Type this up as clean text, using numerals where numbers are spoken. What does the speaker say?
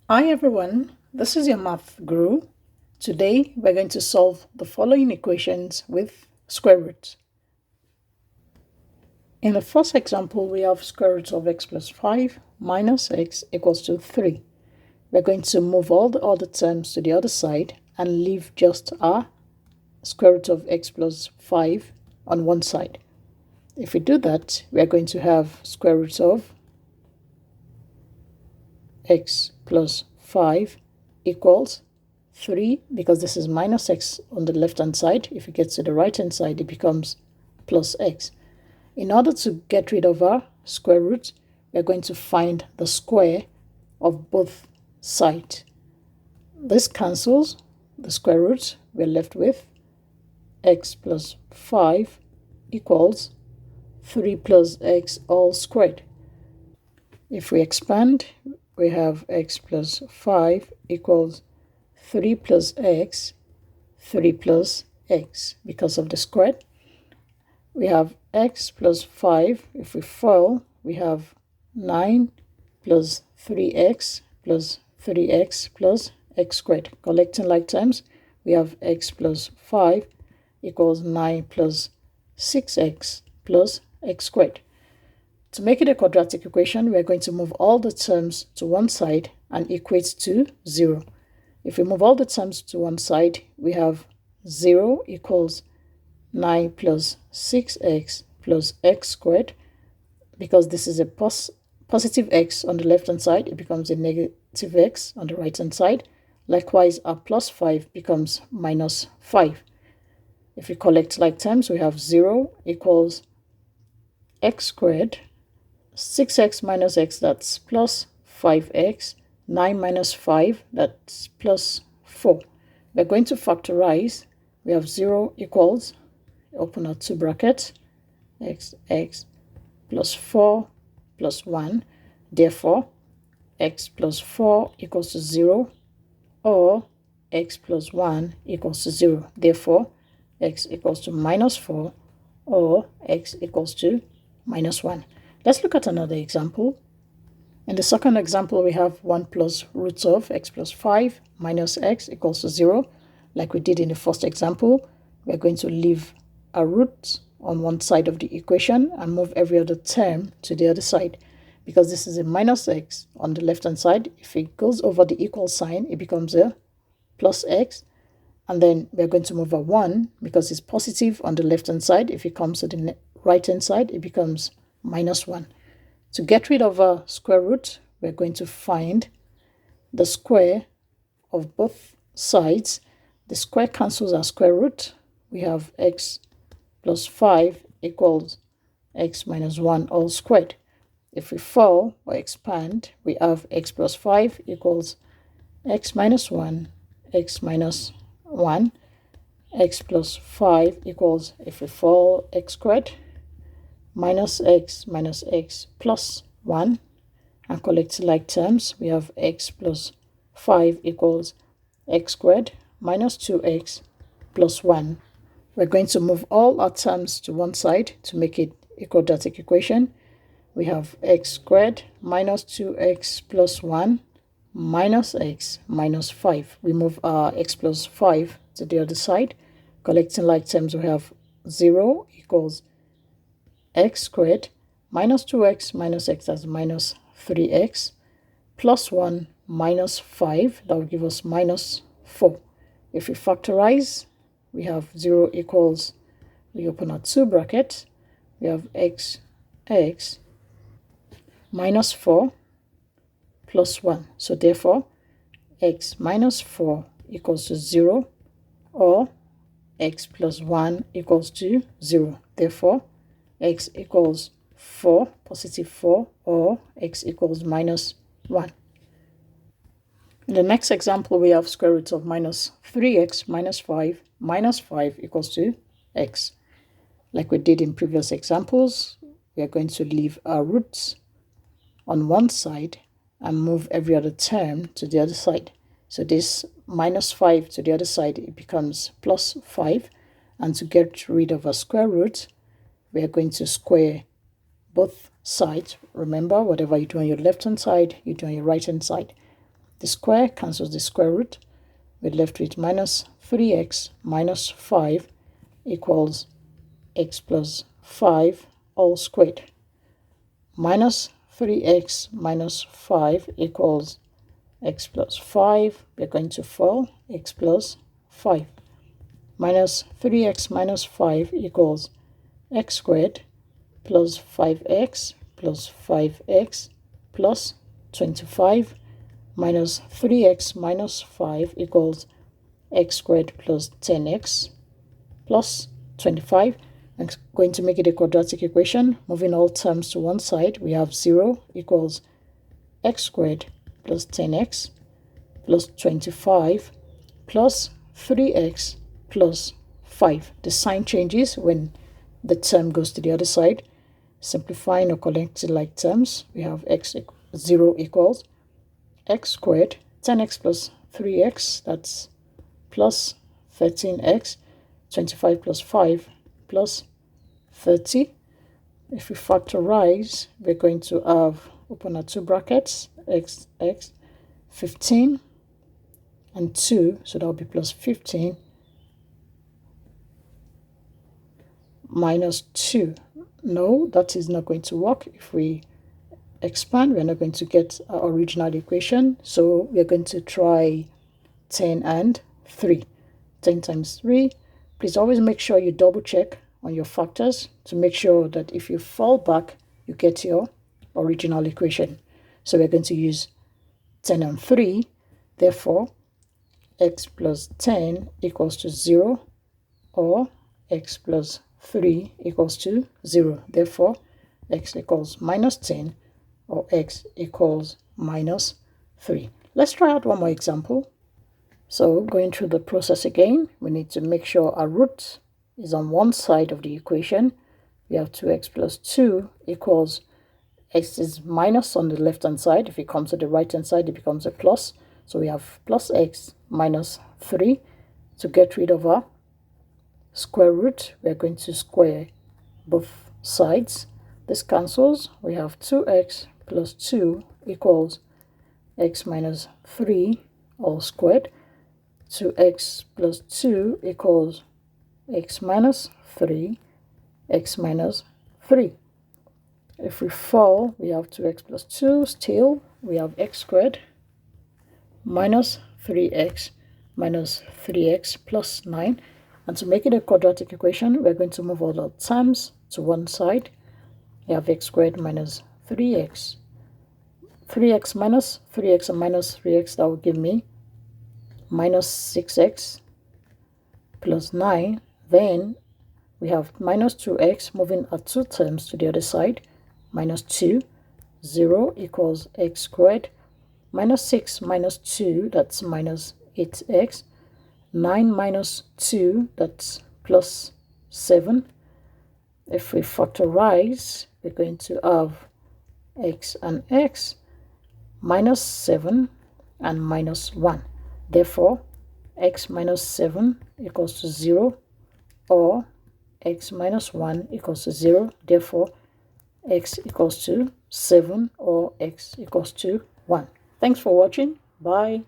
Hi everyone, this is your math guru. Today we're going to solve the following equations with square roots. In the first example, we have square root of x plus 5 minus x equals to 3. We're going to move all the other terms to the other side and leave just our square root of x plus 5 on one side. If we do that, we are going to have square root of x plus 5 equals 3, because this is minus x on the left hand side. If it gets to the right hand side, it becomes plus x. In order to get rid of our square root, we're going to find the square of both sides. This cancels the square root. We're left with x plus 5 equals 3 plus x all squared. If we expand, we have x plus 5 equals 3 plus x, 3 plus x. Because of the squared, we have x plus 5. If we FOIL, we have 9 plus 3x plus 3x plus x squared. Collecting like terms, we have x plus 5 equals 9 plus 6x plus x squared. To make it a quadratic equation, we are going to move all the terms to one side and equate to 0. If we move all the terms to one side, we have 0 equals 9 plus 6x plus x squared. Because this is a positive x on the left hand side, it becomes a negative x on the right hand side. Likewise, our plus 5 becomes minus 5. If we collect like terms, we have 0 equals x squared, 6x minus x, that's plus 5x, 9 minus 5, that's plus 4. We're going to factorize. We have 0 equals, open our two brackets, x plus 4 plus 1. Therefore, x plus 4 equals to 0, or x plus 1 equals to 0. Therefore, x equals to minus 4, or x equals to minus 1. Let's look at another example. In the second example, we have 1 plus root of x plus 5 minus x equals to 0. Like we did in the first example, we're going to leave a root on one side of the equation and move every other term to the other side. Because this is a minus x on the left hand side, if it goes over the equal sign, it becomes a plus x. And then we're going to move a 1 because it's positive on the left hand side. If it comes to the right hand side, it becomes minus 1. To get rid of a square root, we're going to find the square of both sides. The square cancels our square root. We have x plus 5 equals x minus 1 all squared. If we FOIL or expand, we have x plus 5 equals x minus 1, x minus 1, x plus 5 equals, if we FOIL, x squared, minus x plus 1, and collect like terms, we have x plus 5 equals x squared minus 2x plus 1. We're going to move all our terms to one side to make it a quadratic equation. We have x squared minus 2x plus 1 minus x minus 5. We move our x plus 5 to the other side. Collecting like terms, we have 0 equals x squared minus 2x minus x, that's minus 3x, plus 1 minus 5, that will give us minus 4. If we factorize, we have 0 equals, we open our two brackets, we have x minus 4 plus 1. So therefore, x minus 4 equals to 0, or x plus 1 equals to 0. Therefore, x equals 4, positive 4, or x equals minus 1. In the next example, we have square root of minus 3x minus 5 equals to x. Like we did in previous examples, we are going to leave our roots on one side and move every other term to the other side. So this minus 5 to the other side, it becomes plus 5. And to get rid of a square root, we are going to square both sides. Remember, whatever you do on your left hand side, you do on your right hand side. The square cancels the square root. We're left with minus 3x minus 5 equals x plus 5 all squared. Minus 3x minus 5 equals x plus 5. We're going to fall x plus 5. Minus 3x minus 5 equals x squared plus 5x plus 5x plus 25. Minus 3x minus 5 equals x squared plus 10x plus 25. I'm going to make it a quadratic equation. Moving all terms to one side, we have 0 equals x squared plus 10x plus 25 plus 3x plus 5. The sign changes when the term goes to the other side. Simplifying or collecting like terms, we have 0 equals x squared, 10x plus 3x, that's plus 13x, 25 plus 5 plus 30. If we factorize, we're going to have, open our two brackets, x, 15 and 2, so that will be plus 15 minus 2. No, that is not going to work. If we expand, we're not going to get our original equation, so we're going to try 10 and 3. 10 times 3. Please always make sure you double check on your factors to make sure that if you fall back, you get your original equation. So we're going to use 10 and 3. Therefore, x plus 10 equals to 0, or x plus 3 equals to 0. Therefore, x equals minus 10, or x equals minus 3. Let's try out one more example. So going through the process again, we need to make sure our root is on one side of the equation. We have 2x plus 2 equals x is minus on the left hand side. If it comes to the right hand side, it becomes a plus. So we have plus x minus 3. To get rid of our square root, we're going to square both sides. This cancels. We have 2x plus 2 equals x minus 3 all squared. 2x plus 2 equals x minus 3, x minus 3. If we fall, we have 2x plus 2. Still, we have x squared minus 3x minus 3x plus 9. And to make it a quadratic equation, we're going to move all the terms to one side. We have x squared minus 3x. 3x minus 3x and minus 3x, that will give me minus 6x plus 9. Then we have minus 2x, moving our two terms to the other side. Minus 2, 0 equals x squared. Minus 6 minus 2, that's minus 8x. 9 minus 2, that's plus 7. If we factorize, we're going to have x and x, minus 7 and minus 1. Therefore, x minus 7 equals to 0, or x minus 1 equals to 0. Therefore, x equals to 7, or x equals to 1. Thanks for watching. Bye.